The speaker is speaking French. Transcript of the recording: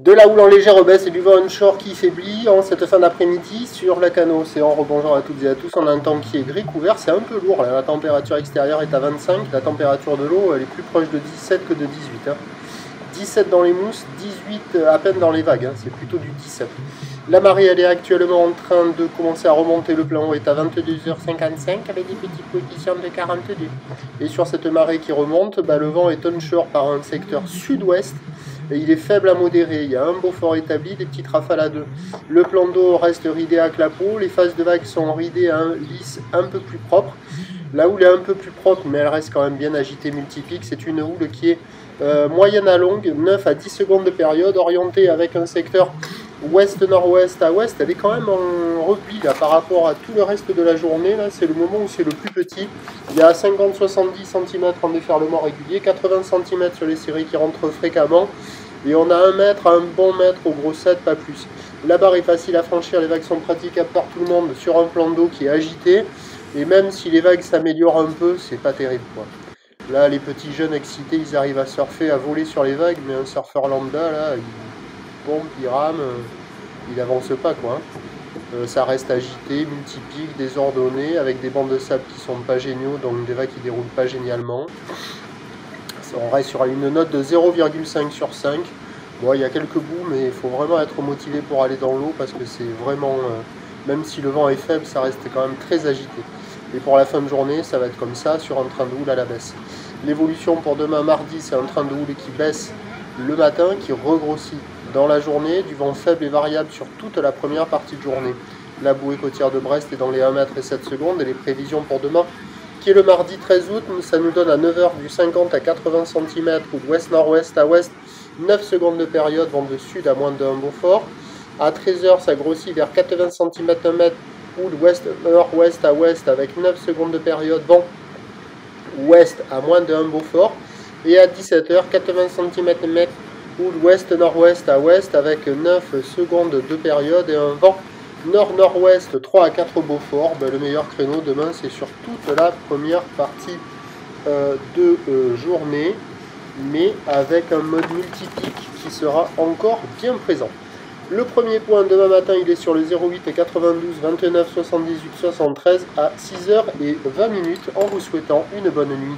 De la houle en légère baisse et du vent onshore qui faiblit en cette fin d'après-midi sur la canot océan. Rebonjour à toutes et à tous. On a un temps qui est gris couvert, c'est un peu lourd là. La température extérieure est à 25, la température de l'eau elle est plus proche de 17 que de 18. 17 dans les mousses, 18 à peine dans les vagues, c'est plutôt du 17. La marée elle est actuellement en train de commencer à remonter, le plan haut est à 22h55 avec des petites positions de 42. Et sur cette marée qui remonte, le vent est onshore par un secteur sud-ouest. Et il est faible à modéré, il y a un Beaufort établi, des petites rafales à 2. Le plan d'eau reste ridé à clapot, les phases de vagues sont ridées à un lisse un peu plus propre. La houle est un peu plus propre, mais elle reste quand même bien agitée multipique. C'est une houle qui est moyenne à longue, 9 à 10 secondes de période, orientée avec un secteur ouest-nord-ouest à ouest. Elle est quand même en repli là, par rapport à tout le reste de la journée. C'est le moment où c'est le plus petit. Il y a 50-70 cm en déferlement régulier, 80 cm sur les séries qui rentrent fréquemment. Et on a 1 mètre à un bon mètre au gros 7, pas plus. La barre est facile à franchir, les vagues sont praticables par tout le monde sur un plan d'eau qui est agité. Et même si les vagues s'améliorent un peu, c'est pas terrible quoi. Là, les petits jeunes excités, ils arrivent à surfer, à voler sur les vagues, mais un surfeur lambda, là, il pompe, il rame, il avance pas quoi. Ça reste agité, multipique, désordonné, avec des bancs de sable qui sont pas géniaux, donc des vagues qui déroulent pas génialement. On reste sur une note de 0,5 sur 5. Bon, il y a quelques bouts, mais il faut vraiment être motivé pour aller dans l'eau parce que c'est vraiment, même si le vent est faible, ça reste quand même très agité. Et pour la fin de journée, ça va être comme ça, sur un train de houle à la baisse. L'évolution pour demain mardi, c'est un train de houle qui baisse le matin, qui regrossit dans la journée, du vent faible et variable sur toute la première partie de journée. La bouée côtière de Brest est dans les 1 mètre et 7 secondes, et les prévisions pour demain, qui est le mardi 13 août, ça nous donne à 9h du 50 à 80 cm, ou d'ouest-nord-ouest à ouest, 9 secondes de période, vent de sud à moins de 1 Beaufort. À 13h, ça grossit vers 80 cm 1 mètre, ou d'ouest-nord-ouest à ouest, avec 9 secondes de période, vent ouest à moins de 1 Beaufort. Et à 17h, 80 cm 1 mètre, ou d'ouest-nord-ouest à ouest, avec 9 secondes de période et un vent nord-nord-ouest 3 à 4 Beaufort. Le meilleur créneau demain, c'est sur toute la première partie de journée, mais avec un mode multipique qui sera encore bien présent. Le premier point demain matin, il est sur le 08 92 29 78 73 à 6h20 en vous souhaitant une bonne nuit.